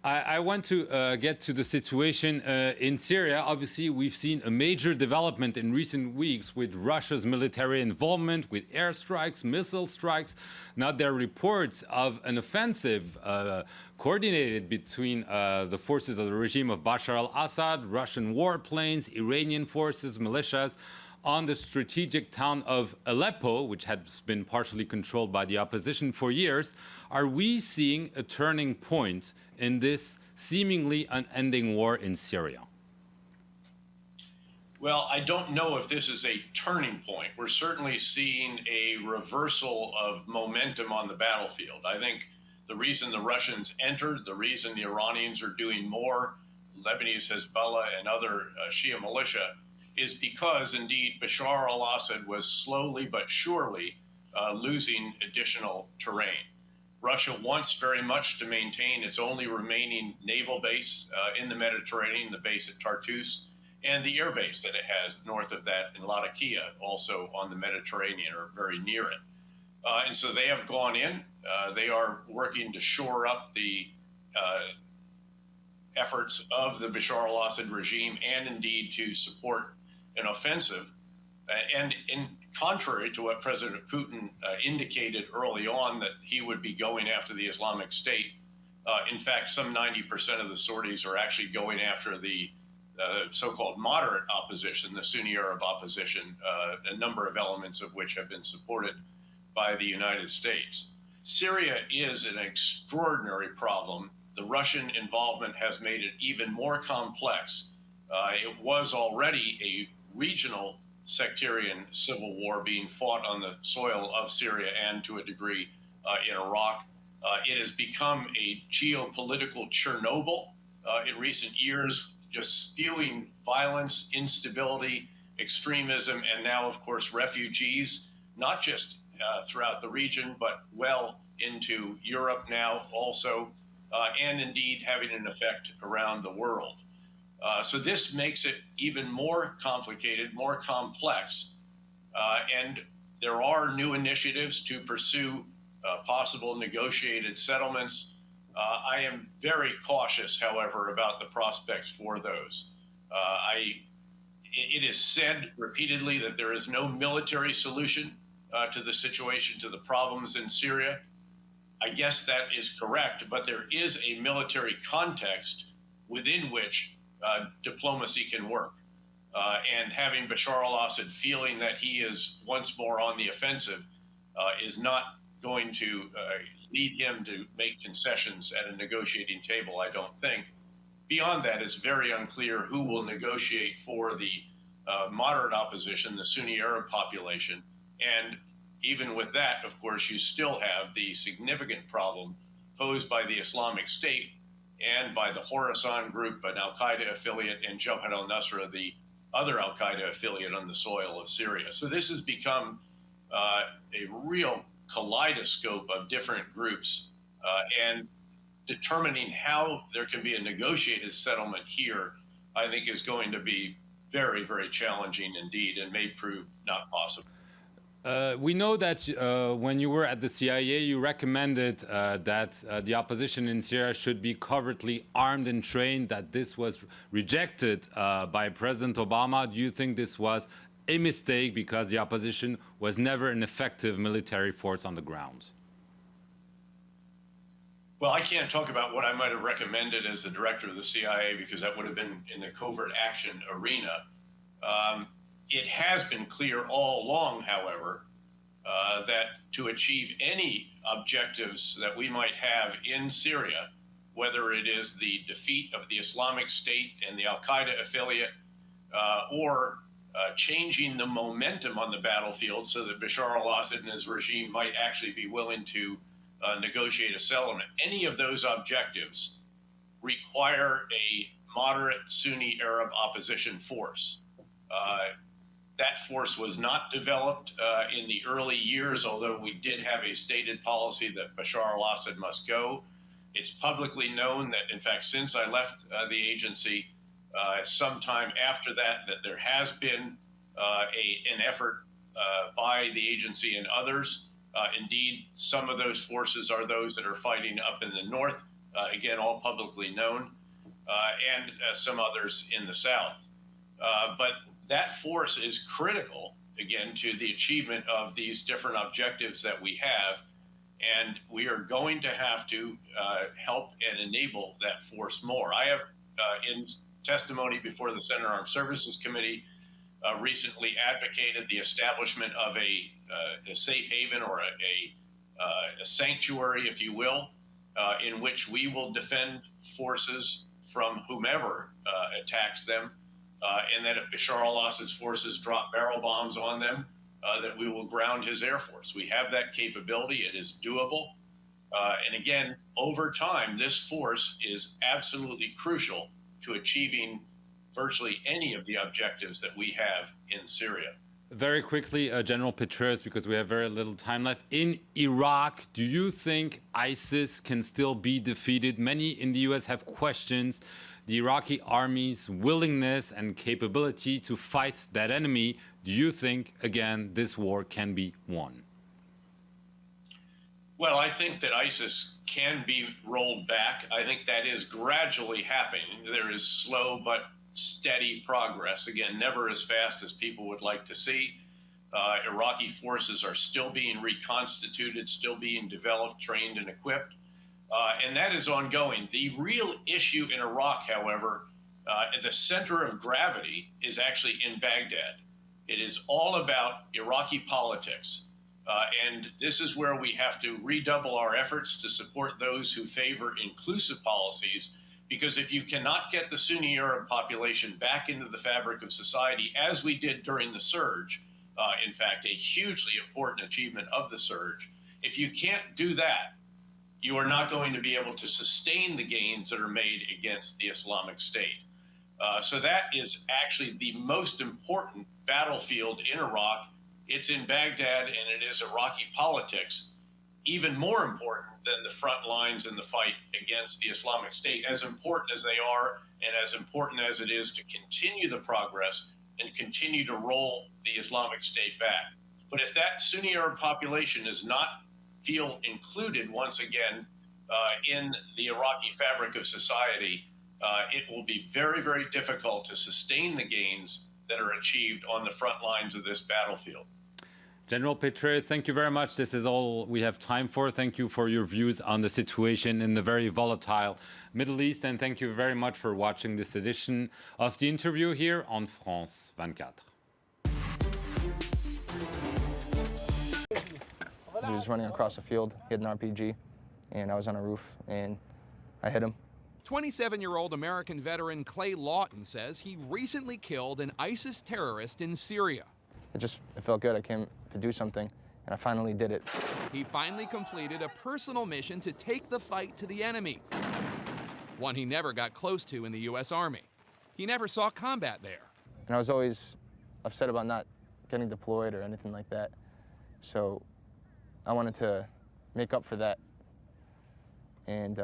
I want to get to the situation in Syria. Obviously, we've seen a major development in recent weeks with Russia's military involvement, with airstrikes, missile strikes. Now there are reports of an offensive coordinated between the forces of the regime of Bashar al-Assad, Russian warplanes, Iranian forces, militias, on the strategic town of Aleppo, which has been partially controlled by the opposition for years. Are we seeing a turning point in this seemingly unending war in Syria? Well, I don't know if this is a turning point. We're certainly seeing a reversal of momentum on the battlefield. I think the reason the Russians entered, the reason the Iranians are doing more, Lebanese Hezbollah and other Shia militia, is because indeed Bashar al-Assad was slowly but surely losing additional terrain. Russia wants very much to maintain its only remaining naval base in the Mediterranean, the base at Tartus, and the air base that it has north of that in Latakia, also on the Mediterranean or very near it. And so they have gone in. They are working to shore up the efforts of the Bashar al-Assad regime and indeed to support an offensive. And in contrary to what President Putin indicated early on, that he would be going after the Islamic State, in fact, some 90% of the sorties are actually going after the so-called moderate opposition, the Sunni Arab opposition, a number of elements of which have been supported by the United States. Syria is an extraordinary problem. The Russian involvement has made it even more complex. It was already a regional sectarian civil war being fought on the soil of Syria and to a degree in Iraq. It has become a geopolitical Chernobyl in recent years, just spewing violence, instability, extremism, and now, of course, refugees, not just throughout the region, but well into Europe now also, and indeed having an effect around the world. So this makes it even more complicated, more complex, and there are new initiatives to pursue possible negotiated settlements. I am very cautious, however, about the prospects for those. It is said repeatedly that there is no military solution to the situation, to the problems in Syria. I guess that is correct, but there is a military context within which diplomacy can work. And having Bashar al-Assad feeling that he is once more on the offensive is not going to lead him to make concessions at a negotiating table, I don't think. Beyond that, it's very unclear who will negotiate for the moderate opposition, the Sunni Arab population. And even with that, of course, you still have the significant problem posed by the Islamic State and by the Khorasan group, an al-Qaeda affiliate, and Jabhat al-Nusra, the other al-Qaeda affiliate on the soil of Syria. So this has become a real kaleidoscope of different groups, and determining how there can be a negotiated settlement here, I think, is going to be very, very challenging indeed, and may prove not possible. We know that when you were at the CIA, you recommended that the opposition in Syria should be covertly armed and trained, that this was rejected by President Obama. Do you think this was a mistake because the opposition was never an effective military force on the ground? Well, I can't talk about what I might have recommended as the director of the CIA because that would have been in the covert action arena. It has been clear all along, however, that to achieve any objectives that we might have in Syria, whether it is the defeat of the Islamic State and the al-Qaeda affiliate, or changing the momentum on the battlefield so that Bashar al-Assad and his regime might actually be willing to negotiate a settlement, any of those objectives require a moderate Sunni Arab opposition force. That force was not developed in the early years, although we did have a stated policy that Bashar al-Assad must go. It's publicly known that, in fact, since I left the agency, sometime after that, that there has been an effort by the agency and others. Indeed, some of those forces are those that are fighting up in the north again, all publicly known, and some others in the south. But that force is critical, again, to the achievement of these different objectives that we have. And we are going to have to help and enable that force more. I have, in testimony before the Senate Armed Services Committee, recently advocated the establishment of a safe haven or a sanctuary, if you will, in which we will defend forces from whomever attacks them, and that if Bashar al-Assad's forces drop barrel bombs on them, that we will ground his air force. We have that capability. It is doable. And again, over time, this force is absolutely crucial to achieving virtually any of the objectives that we have in Syria. Very quickly, General Petraeus, because we have very little time left. In Iraq, do you think ISIS can still be defeated? Many in the US have questions the Iraqi army's willingness and capability to fight that enemy. Do you think, again, this war can be won? Well, I think that ISIS can be rolled back. I think that is gradually happening. There is slow but steady progress. Again, never as fast as people would like to see. Iraqi forces are still being reconstituted, still being developed, trained, and equipped. And that is ongoing. The real issue in Iraq, however, at the center of gravity is actually in Baghdad. It is all about Iraqi politics. And this is where we have to redouble our efforts to support those who favor inclusive policies, because if you cannot get the Sunni Arab population back into the fabric of society, as we did during the surge, in fact, a hugely important achievement of the surge, if you can't do that, you are not going to be able to sustain the gains that are made against the Islamic State. So that is actually the most important battlefield in Iraq. It's in Baghdad, and it is Iraqi politics, even more important than the front lines in the fight against the Islamic State, as important as they are and as important as it is to continue the progress and continue to roll the Islamic State back. But if that Sunni Arab population does not feel included once again in the Iraqi fabric of society, it will be very, very difficult to sustain the gains that are achieved on the front lines of this battlefield. General Petraeus, thank you very much. This is all we have time for. Thank you for your views on the situation in the very volatile Middle East, and thank you very much for watching this edition of the interview here on France 24. He was running across the field, he had an RPG, and I was on a roof, and I hit him. 27-year-old American veteran Clay Lawton says he recently killed an ISIS terrorist in Syria. It felt good. I came to do something, and I finally did it. He finally completed a personal mission to take the fight to the enemy, one he never got close to in the U.S. Army. He never saw combat there. And I was always upset about not getting deployed or anything like that. So I wanted to make up for that and